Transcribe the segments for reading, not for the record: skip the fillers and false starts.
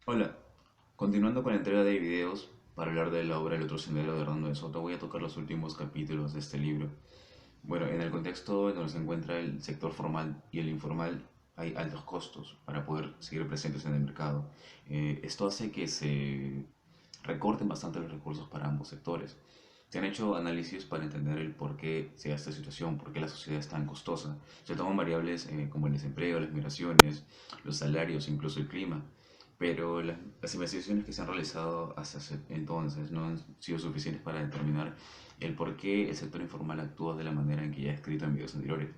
Hola, continuando con la entrega de videos para hablar de la obra El otro sendero de Hernando de Soto, voy a tocar los últimos capítulos de este libro. Bueno, en el contexto en donde se encuentra el sector formal y el informal, hay altos costos para poder seguir presentes en el mercado. Esto hace que se recorten bastante los recursos para ambos sectores. Se han hecho análisis para entender el por qué se da esta situación, por qué la sociedad es tan costosa. Se toman variables como el desempleo, las migraciones, los salarios, incluso el clima. Pero las investigaciones que se han realizado hasta entonces no han sido suficientes para determinar el por qué el sector informal actúa de la manera en que ya he escrito en videos anteriores,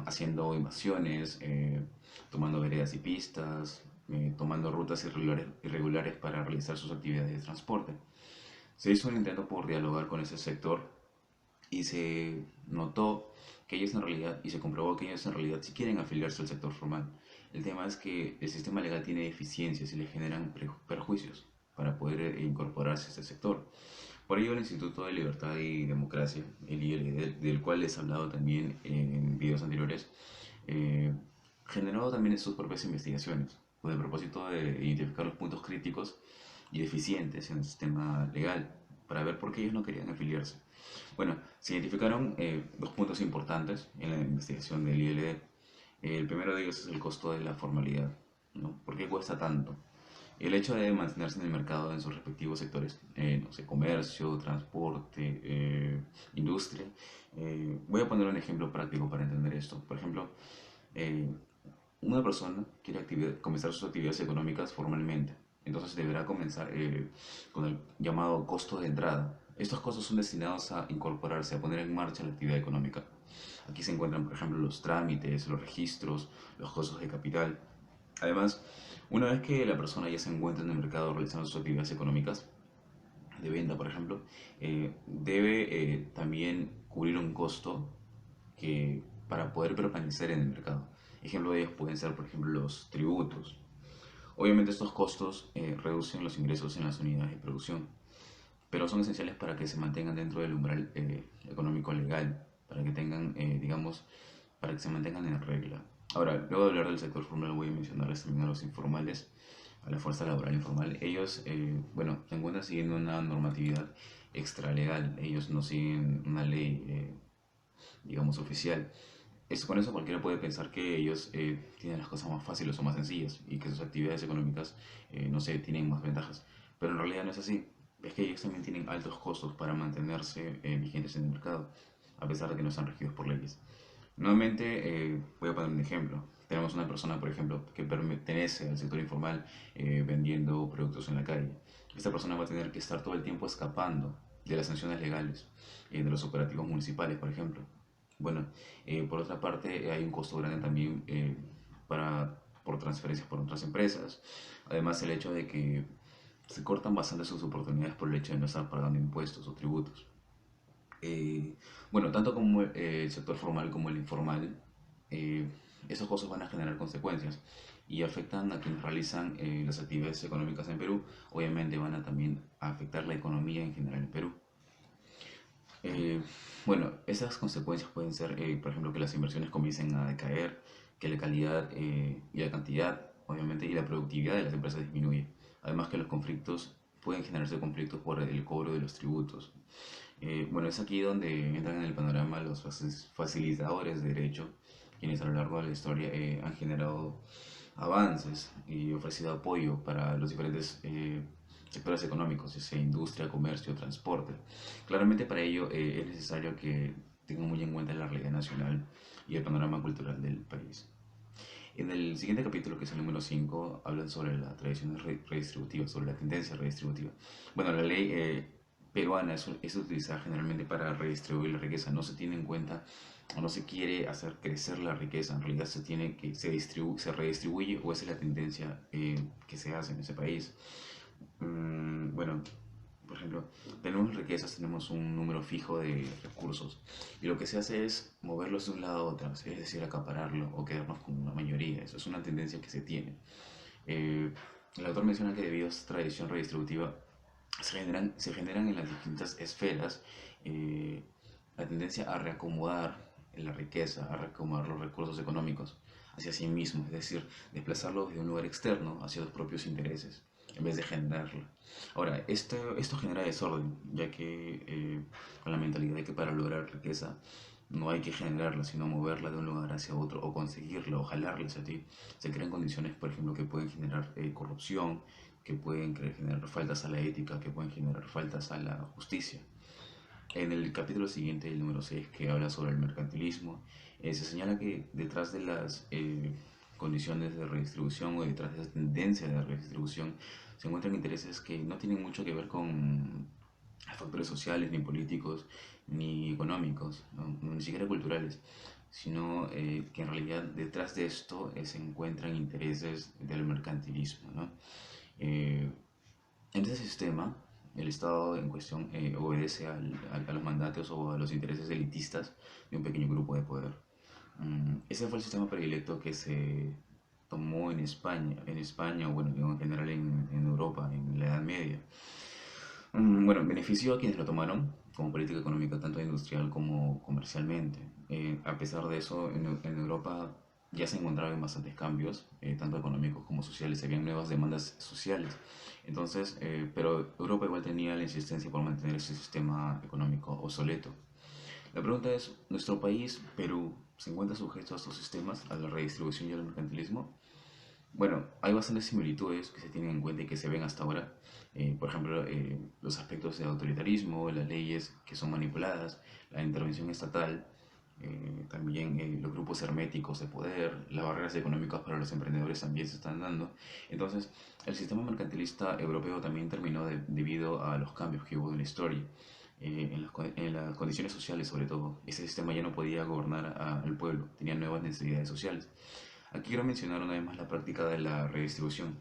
haciendo invasiones, tomando veredas y pistas, tomando rutas irregulares para realizar sus actividades de transporte. Se hizo un intento por dialogar con ese sector y se notó que ellos en realidad, y se comprobó que ellos en realidad sí quieren afiliarse al sector formal. El tema es que el sistema legal tiene deficiencias y le generan perjuicios para poder incorporarse a este sector. Por ello, el Instituto de Libertad y Democracia, el ILD, del cual les he hablado también en videos anteriores, eh, generó también sus propias investigaciones con el propósito de identificar los puntos críticos y deficientes en el sistema legal para ver por qué ellos no querían afiliarse. Bueno, se identificaron dos puntos importantes en la investigación del ILD. El primero de ellos es el costo de la formalidad, ¿no? ¿Por qué cuesta tanto? El hecho de mantenerse en el mercado en sus respectivos sectores, no sé, comercio, transporte, industria. Voy a poner un ejemplo práctico para entender esto. Por ejemplo, eh, una persona quiere comenzar sus actividades económicas formalmente, entonces deberá comenzar con el llamado costo de entrada. Estos costos son destinados a incorporarse, a poner en marcha la actividad económica. Aquí se encuentran, por ejemplo, los trámites, los registros, los costos de capital. Además, una vez que la persona ya se encuentra en el mercado realizando sus actividades económicas, de venta, por ejemplo, debe también cubrir un costo que, para poder permanecer en el mercado. Ejemplo de ellos pueden ser, por ejemplo, los tributos. Obviamente estos costos reducen los ingresos en las unidades de producción, pero son esenciales para que se mantengan dentro del umbral económico legal, para que tengan, digamos, para que se mantengan en regla. Ahora, luego de hablar del sector formal, voy a mencionarles también a los informales, a la fuerza laboral informal. Ellos, bueno, se encuentran siguiendo una normatividad extralegal, ellos no siguen una ley, digamos, oficial. Con eso cualquiera puede pensar que ellos tienen las cosas más fáciles o más sencillas y que sus actividades económicas, no sé, tienen más ventajas. Pero en realidad no es así. Es que ellos también tienen altos costos para mantenerse vigentes en el mercado, a pesar de que no están regidos por leyes. Nuevamente, voy a poner un ejemplo. Tenemos una persona, por ejemplo, que pertenece al sector informal vendiendo productos en la calle. Esta persona va a tener que estar todo el tiempo escapando de las sanciones legales, de los operativos municipales, por ejemplo. Bueno, por otra parte, hay un costo grande también por transferencias por otras empresas. Además, el hecho de que se cortan bastante sus oportunidades por el hecho de no estar pagando impuestos o tributos. Bueno, tanto como el sector formal como el informal, eh, esos costos van a generar consecuencias y afectan a quienes realizan las actividades económicas en Perú. Obviamente van a también afectar la economía en general en Perú. Eh, bueno, esas consecuencias pueden ser, por ejemplo, que las inversiones comiencen a decaer, que la calidad y la cantidad, obviamente, y la productividad de las empresas disminuye. Además que los conflictos, pueden generarse conflictos por el cobro de los tributos. Bueno, es aquí donde entran en el panorama los facilitadores de derecho, quienes a lo largo de la historia han generado avances y ofrecido apoyo para los diferentes sectores económicos, ya sea industria, comercio, transporte. Claramente para ello es necesario que tengan muy en cuenta la realidad nacional y el panorama cultural del país. En el siguiente capítulo, que es el número 5, hablan sobre la tradición redistributiva, sobre la tendencia redistributiva. Bueno, la ley peruana es utilizada generalmente para redistribuir la riqueza. No se tiene en cuenta o no se quiere hacer crecer la riqueza. En realidad se redistribuye, o esa es la tendencia que se hace en ese país. Bueno, por ejemplo, tenemos riquezas, tenemos un número fijo de recursos y lo que se hace es moverlos de un lado a otro, es decir, acapararlo o quedarnos con una mayoría. Eso es una tendencia que se tiene. El autor menciona que debido a esta tradición redistributiva se generan en las distintas esferas la tendencia a reacomodar la riqueza, a reacomodar los recursos económicos, hacia sí mismo, es decir, desplazarlo desde un lugar externo hacia los propios intereses, en vez de generarlo. Ahora, esto genera desorden, ya que con la mentalidad de que para lograr riqueza no hay que generarla, sino moverla de un lugar hacia otro, o conseguirla, o jalarla hacia ti. Se crean condiciones, por ejemplo, que pueden generar corrupción, que pueden generar faltas a la ética, que pueden generar faltas a la justicia. En el capítulo siguiente, el número 6, que habla sobre el mercantilismo, se señala que detrás de las condiciones de redistribución o detrás de esa tendencia de redistribución se encuentran intereses que no tienen mucho que ver con factores sociales, ni políticos, ni económicos, ni siquiera culturales, sino que en realidad detrás de esto se encuentran intereses del mercantilismo, ¿no? Eh, en este sistema, el Estado en cuestión obedece a los mandatos o a los intereses elitistas de un pequeño grupo de poder. Ese fue el sistema predilecto que se tomó en España, o bueno, en general en Europa, en la Edad Media. Bueno, benefició a quienes lo tomaron como política económica, tanto industrial como comercialmente. A pesar de eso, en Europa ya se encontraban bastantes cambios, tanto económicos como sociales, habían nuevas demandas sociales. Entonces, pero Europa igual tenía la insistencia por mantener ese sistema económico obsoleto. La pregunta es, ¿nuestro país, Perú, se encuentra sujeto a estos sistemas, a la redistribución y al mercantilismo? Bueno, hay bastantes similitudes que se tienen en cuenta y que se ven hasta ahora. Por ejemplo, los aspectos de autoritarismo, las leyes que son manipuladas, la intervención estatal, también los grupos herméticos de poder, las barreras económicas para los emprendedores también se están dando. Entonces, el sistema mercantilista europeo también terminó debido a los cambios que hubo en la historia. En las condiciones sociales sobre todo, ese sistema ya no podía gobernar al pueblo, tenía nuevas necesidades sociales. Aquí quiero mencionar una vez más la práctica de la redistribución,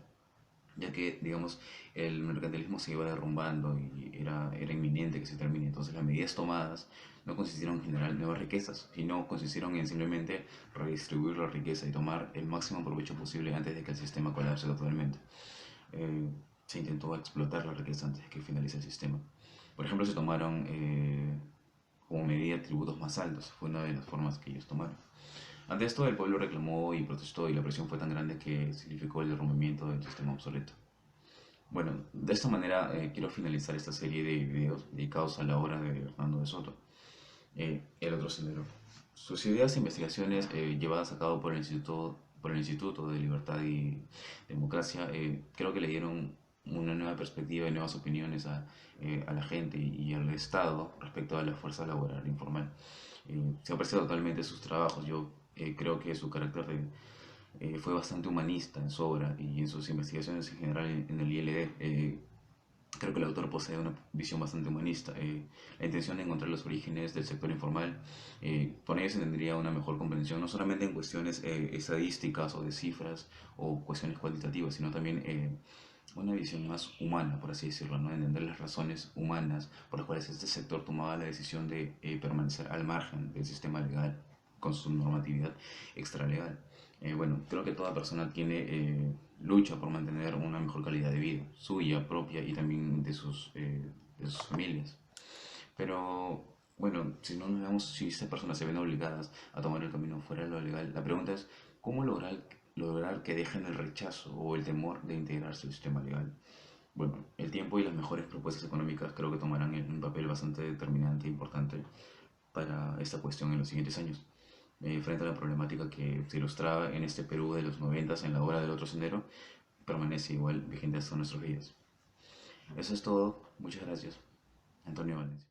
ya que, digamos, el mercantilismo se iba derrumbando y era inminente que se termine. Entonces, las medidas tomadas no consistieron en generar nuevas riquezas, sino consistieron en simplemente redistribuir la riqueza y tomar el máximo provecho posible antes de que el sistema colapse totalmente. Eh, Se intentó explotar la riqueza antes de que finalice el sistema. Por ejemplo, se tomaron como medida tributos más altos, fue una de las formas que ellos tomaron. Ante esto, el pueblo reclamó y protestó y la presión fue tan grande que significó el derrumbamiento del sistema obsoleto. Bueno, de esta manera quiero finalizar esta serie de videos dedicados a la obra de Hernando de Soto, El otro sendero. Sus ideas e investigaciones llevadas a cabo por el Instituto de Libertad y Democracia creo que le dieron una nueva perspectiva y nuevas opiniones a la gente y al Estado respecto a la fuerza laboral informal. Se aprecia totalmente sus trabajos. Yo creo que su carácter fue bastante humanista en su obra y en sus investigaciones en general en el ILD. Creo que el autor posee una visión bastante humanista. La intención de encontrar los orígenes del sector informal, con ello se tendría una mejor comprensión, no solamente en cuestiones estadísticas o de cifras o cuestiones cuantitativas, sino también una visión más humana, por así decirlo, ¿no? Entender las razones humanas por las cuales este sector tomaba la decisión de permanecer al margen del sistema legal con su normatividad extralegal. Bueno, creo que toda persona tiene lucha por mantener una mejor calidad de vida, suya, propia y también de sus familias. Pero bueno, si no nos vemos, si estas personas se ven obligadas a tomar el camino fuera de lo legal, la pregunta es, ¿cómo lograr que dejen el rechazo o el temor de integrarse al sistema legal? Bueno, el tiempo y las mejores propuestas económicas creo que tomarán un papel bastante determinante e importante para esta cuestión en los siguientes años. Frente a la problemática que se ilustraba en este Perú de los 90 en la obra del otro sendero, permanece igual vigente hasta nuestros días. Eso es todo. Muchas gracias. Antonio Valencia.